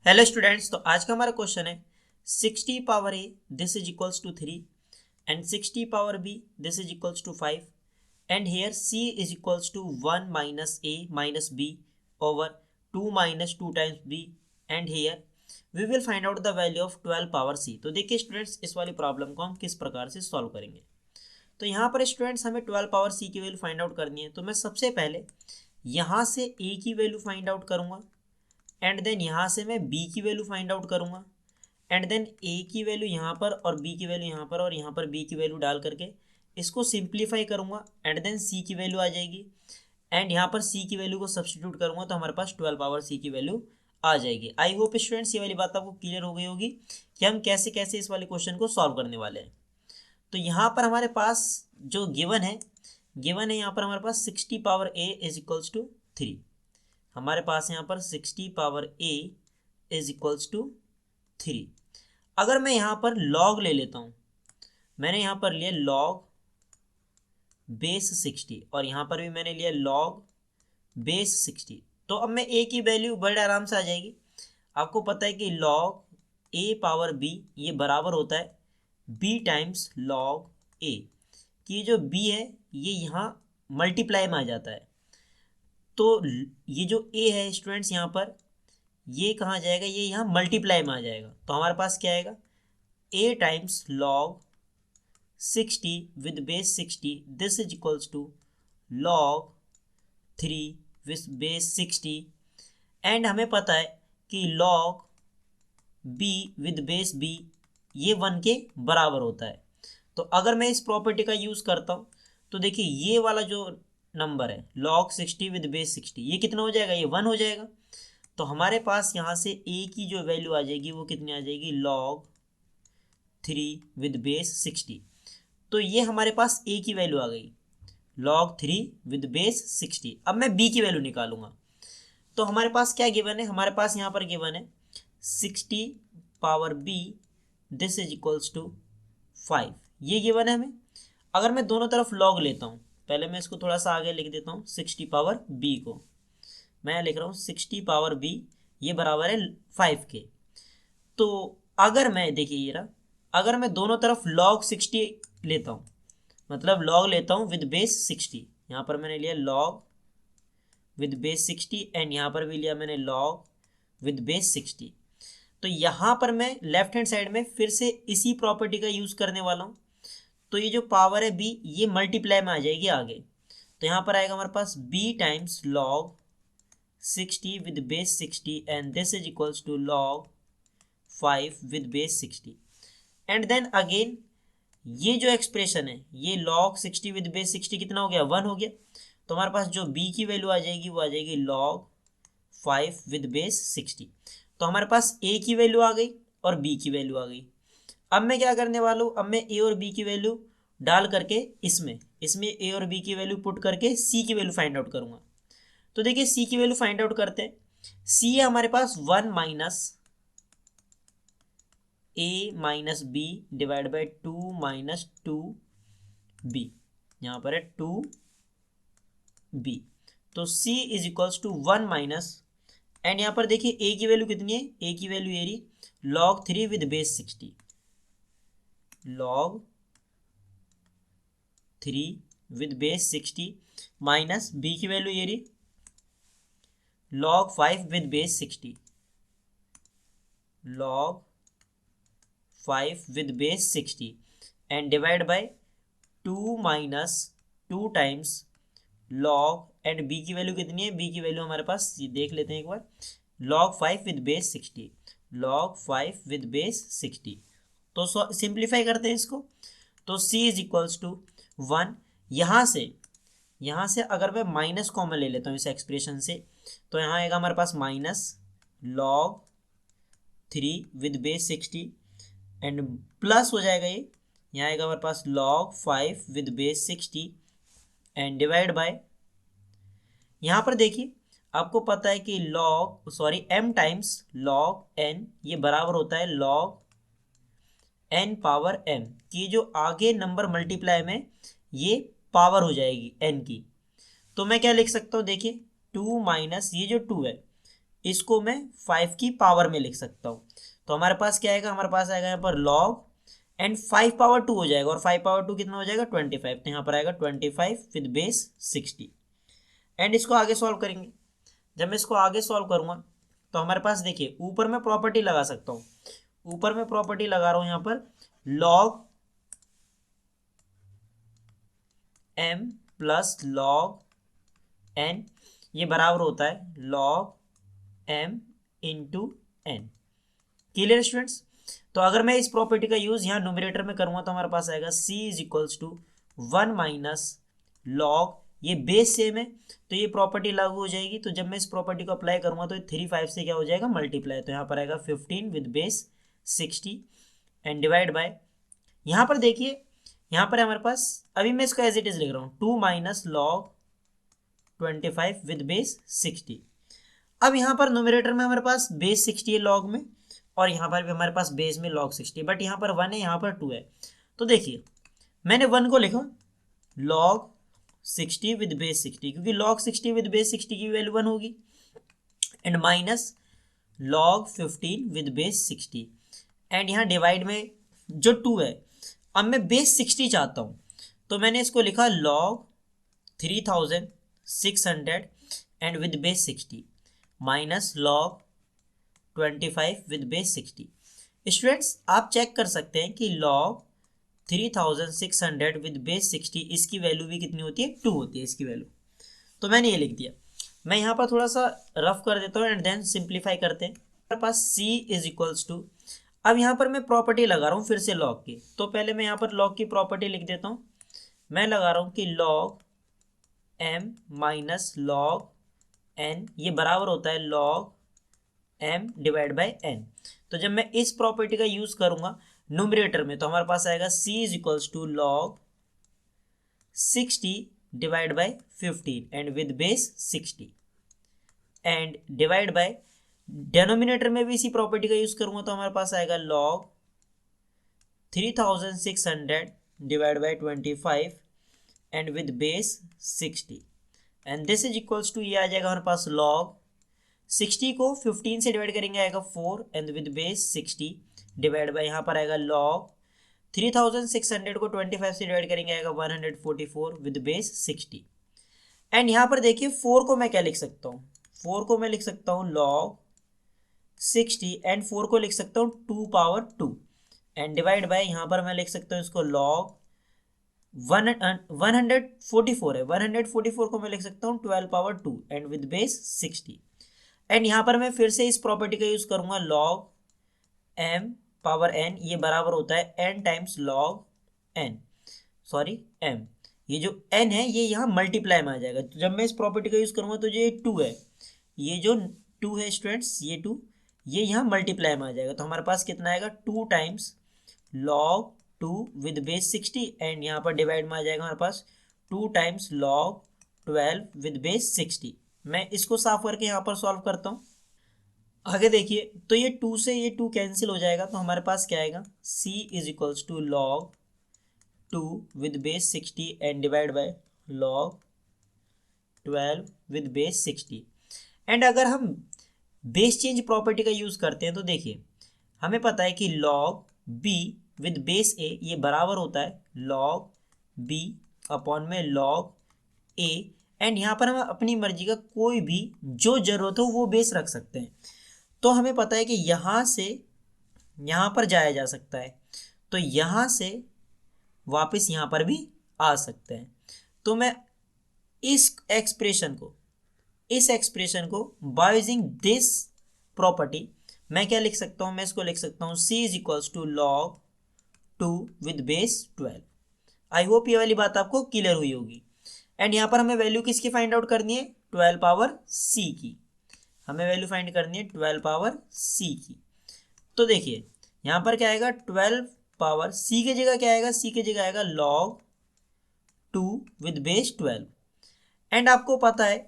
Hello students, तो आज का हमारा क्वेश्चन है 60 power A this is equals to 3 and 60 power B this is equals to 5 and here C is equals to 1 minus A minus B over 2 minus 2 times B and here we will find out the value of 12 power C. तो देखिए students, इस वाली problem को हम किस प्रकार से solve करेंगे। तो यहाँ पर स्टूडेंट्स हमें 12 पावर सी की वैल्यू फाइंड आउट करनी है। तो मैं सबसे पहले यहाँ से ए की वैल्यू फाइंड आउट करूँगा एंड देन यहाँ से मैं b की वैल्यू फाइंड आउट करूँगा एंड देन a की वैल्यू यहाँ पर और b की वैल्यू यहाँ पर और यहाँ पर b की वैल्यू डाल करके इसको सिंप्लीफाई करूँगा एंड देन c की वैल्यू आ जाएगी एंड यहाँ पर c की वैल्यू को सब्सटीट्यूट करूँगा तो हमारे पास 12 पावर c की वैल्यू आ जाएगी। आई होप स्टूडेंट्स ये वाली बात आपको क्लियर हो गई होगी कि हम कैसे कैसे इस वाले क्वेश्चन को सॉल्व करने वाले हैं। तो यहाँ पर हमारे पास जो गिवन है यहाँ पर हमारे पास 60 power a is equals to 3। हमारे पास यहाँ पर 60 power a is equals to 3। अगर मैं यहाँ पर log ले लेता हूँ, मैंने यहाँ पर लिया log बेस 60 और यहाँ पर भी मैंने लिया log बेस 60। तो अब मैं a की वैल्यू बड़े आराम से आ जाएगी। आपको पता है कि log a पावर b ये बराबर होता है b टाइम्स log a, कि जो b है ये यहाँ मल्टीप्लाई में आ जाता है। तो ये जो a है स्टूडेंट्स यहाँ पर ये कहाँ जाएगा, ये यहाँ मल्टीप्लाई में आ जाएगा। तो हमारे पास क्या आएगा a times log 60 with base 60 this is equals to log 3 with base 60 and हमें पता है कि log b with base b ये 1 के बराबर होता है। तो अगर मैं इस प्रॉपर्टी का यूज़ करता हूँ तो देखिए ये वाला जो नंबर है log 60 विद बेस 60 ये कितना हो जाएगा, ये 1 हो जाएगा। तो हमारे पास यहाँ से a की जो वैल्यू आ जाएगी वो कितनी आ जाएगी log 3 विद बेस 60। तो ये हमारे पास a की वैल्यू आ गई log 3 विद बेस 60। अब मैं b की वैल्यू निकालूंगा। तो हमारे पास क्या गिवन है, हमारे पास यहाँ पर गिवन है 60 power b this is equals to 5, ये गिवन है हमें। अगर मैं दोनों तरफ log लेता हूँ, पहले मैं इसको थोड़ा सा आगे लिख देता हूँ 60 पावर b को, मैं लिख रहा हूँ 60 पावर b ये बराबर है 5 के। तो अगर मैं देखिए ये रहा, अगर मैं दोनों तरफ log 60 लेता हूँ, मतलब log लेता हूँ विद बेस 60, यहाँ पर मैंने लिया log विद बेस 60 एंड यहाँ पर भी लिया मैंने log विद बेस 60। तो यहाँ पर मैं लेफ्ट हैंड साइड में फिर से इसी प्रॉपर्टी का यूज़ करने वाला हूँ। तो ये जो पावर है b ये मल्टीप्लाई में आ जाएगी आगे। तो यहाँ पर आएगा हमारे पास b times log 60 with base 60 and this is equals to log 5 with base 60 and then again ये जो एक्सप्रेशन है ये log 60 विद बेस 60 कितना हो गया, 1 हो गया। तो हमारे पास जो b की वैल्यू आ जाएगी वो आ जाएगी log 5 विद बेस 60। तो हमारे पास a की वैल्यू आ गई और b की वैल्यू आ गई। अब मैं क्या करने वाला हूँ, अब मैं a और b की वैल्यू डाल करके इसमें a और b की वैल्यू पुट करके c की वैल्यू फाइंड आउट करूँगा। तो देखिए c की वैल्यू फाइंड आउट करते हैं। c है हमारे पास 1 minus a minus B divide by 2 minus 2b, यहाँ पर है 2b। तो c is equals to 1 minus and यहाँ पर देखिए a की वैल्यू कितनी है, a की वैल्यू ये रही log 3 with base 60, log 3 with base 60 minus b की वैल्यू ये रही log 5 with base 60, log 5 with base 60 and divide by 2 minus 2 times log and b की वैल्यू कितनी है, b की वैल्यू हमारे पास ये देख लेते हैं एक बार log 5 with base 60, log 5 with base 60। तो सिंप्लीफाई करते हैं इसको। तो c इज इक्वल्स टू 1। यहाँ से अगर मैं माइनस कॉमन ले लेता हूँ इस एक्सप्रेशन से तो यहाँ आएगा हमारे पास minus log 3 with base 60 and plus हो जाएगा ये, यहाँ आएगा हमारे पास log 5 with base 60 and divide by, यहाँ पर देखिए आपको पता है कि m टाइम्स log n ये बराबर होता है log n पावर m, कि जो आगे नंबर मल्टीप्लाई में ये पावर हो जाएगी n की। तो मैं क्या लिख सकता हूँ, देखिए 2 माइनस ये जो 2 है इसको मैं 5 की पावर में लिख सकता हूँ। तो हमारे पास क्या आएगा, हमारे पास आएगा यहाँ पर log एंड 5 पावर 2 हो जाएगा, और 5 पावर 2 कितना हो जाएगा 25। तो यहाँ पर आएगा 25 विद बेस 60। एंड इसको आगे सॉल्व करेंगे। जब मैं इसको आगे सॉल्व करूँगा तो हमारे पास देखिए ऊपर मैं प्रॉपर्टी लगा सकता हूँ। ऊपर मैं प्रॉपर्टी लगा रहा हूँ यहाँ पर log m plus log n, ये बराबर होता है log m into n। Clear students. तो अगर मैं इस प्रॉपर्टी का यूज यहाँ न्यूमरेटर में करूँगा तो हमारे पास आएगा c is equals to 1 minus log, ये बेस सेम है तो ये प्रॉपर्टी लागू हो जाएगी। तो जब मैं इस प्रॉपर्टी को अप्लाई करूँगा तो 3 5 से क्या हो जाएगा मल्टीप्लाई, तो यहाँ पर आएगा 15 with base 60 and divide by, यहाँ पर देखिए यहाँ पर हमारे पास अभी मैं इसको एज इट इज लिख रहा हूँ 2 माइनस लॉग 25 विद बेस 60। अब यहाँ पर न्यूमरेटर में हमारे पास बेस 60 है लॉग में, और यहाँ पर भी हमारे पास बेस में log 60, बट यहाँ पर 1 है यहाँ पर 2 है। तो देखिए मैंने 1 को लिखा log 60 विद बेस 60, क्योंकि log 60 विद बेस 60 की वैल्यू 1 होगी, and minus log 15 with base 60, and यहाँ डिवाइड में जो 2 है। अब मैं बेस 60 चाहता हूँ तो मैंने इसको लिखा log 3600 and with base 60 minus log 25 with base 60। Students आप चेक कर सकते हैं कि log 3600 विद बेस 60 इसकी वैल्यू भी कितनी होती है 2 होती है इसकी वैल्यू। तो मैंने ये लिख दिया। मैं यहाँ पर थोड़ा सा रफ कर देता हूँ एंड देन सिंप्लीफाई करते हैं। हमारे पास c इज इक्वल्स टू, अब यहाँ पर मैं प्रॉपर्टी लगा रहा हूँ फिर से log की, तो पहले मैं यहाँ पर log की प्रॉपर्टी लिख देता हूँ। मैं लगा रहा हूँ कि log m minus log n, ये बराबर होता है log m divide by n। तो जब मैं इस प्रॉपर्टी का यूज करूंगा न्यूमरेटर में तो हमारे पास आएगा c is equals to log 60 divide by 15 and with base 60 and divide by, denominator में भी इसी प्रॉपर्टी का यूज करूंगा तो हमारे पास आएगा log 3600 divide by 25 and with base 60 and this is equals to, ये आ जाएगा हमारे पास log 60 को 15 से डिवाइड करेंगे आएगा 4 and with base 60 divide by, यहाँ पर आएगा log 3600 को 25 से डिवाइड करेंगे आएगा 144 विद बेस 60। एंड यहाँ पर देखिए 4 को मैं क्या लिख सकता हूँ, 4 को मैं लिख सकता हूँ log 60 एंड 4 को लिख सकता हूँ 2 पावर 2 एंड डिवाइड बाय, यहाँ पर मैं लिख सकता हूँ इसको log 144 है, 144 को मैं लिख सकता हूँ 12 power 2 and with base 60। And यहाँ पर मैं फिर से इस प्रॉपर्टी का यूज करूंगा log m पावर n, ये बराबर होता है n times log n, sorry m, ये जो n है ये यहाँ मल्टीप्लाई में आ जाएगा। तो जब मैं इस प्रॉपर्टी का यूज करूंगा तो ये 2 है, ये जो 2 है स्टूडेंट्स, ये 2 ये यहाँ मल्टीप्लाई में आ जाएगा। तो हमारे पास कितना आएगा 2 times log 2 with base 60 and यहाँ पर डिवाइड में आ जाएगा हमारे पास 2 टाइम्स log 12 विद बेस 60। मैं इसको साफ करके यहाँ पर सॉल्व करता हूँ। आगे देखिए तो ये 2 से ये 2 कैंसिल हो जाएगा, तो हमारे पास क्या आएगा c is equals to log 2 with base 60 and divide by log 12 with base 60। And अगर हम बेस चेंज प्रॉपर्टी का यूज करते हैं तो देखिए हमें पता है कि log b with base a ये बराबर होता है log b अपॉन में log a, एंड यहाँ पर हम अपनी मर्जी का कोई भी जो जरूरत हो वो बेस रख सकते हैं। तो हमें पता है कि यहाँ से यहाँ पर जाया जा सकता है, तो यहाँ से वापस यहाँ पर भी आ सकते हैं। तो मैं इस एक्सप्रेशन को बाय यूजिंग दिस प्रॉपर्टी मैं क्या लिख सकता हूँ, मैं इसको लिख सकता हूँ c is equals to log 2 with base 12। I hope ये वाली बात आपको क्लियर हुई होगी। एंड यहाँ पर हमें वैल्यू किसकी फाइंड आउट करनी है 12 पावर c की, हमें वैल्यू फाइंड करनी है 12 पावर c की। तो देखिए यहाँ पर क्या आएगा 12 पावर c की जगह क्या आएगा, c की जगह आएगा log 2 विद बेस 12। एंड आपको पता है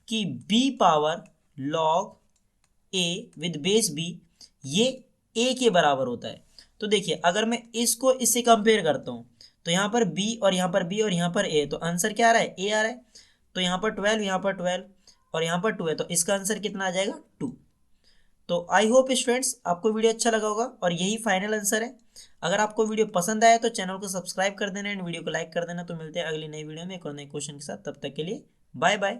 कि b power log a with base b ये a के बराबर होता है। तो देखिए अगर मैं इसको इससे कंपेयर करता हूँ तो यहाँ पर b और यहाँ पर b और यहाँ पर a, तो आंसर क्या आ रहा है a आ रहा है। तो यहाँ पर 12 यहाँ पर 12 और यहाँ पर 2 है, तो इसका आंसर कितना आ जाएगा 2। तो आई होप स्टूडेंट्स आपको वीडियो अच्छा लगा होगा और यही फाइनल आंसर है। अगर आपको वीडियो पसंद आया तो चैनल को सब्सक्राइब कर देना एंड वीडियो को लाइक कर देना। तो मिलते हैं अगली नई वीडियो में एक और नए क्वेश्चन के साथ, तब तक के लिए बाय बाय।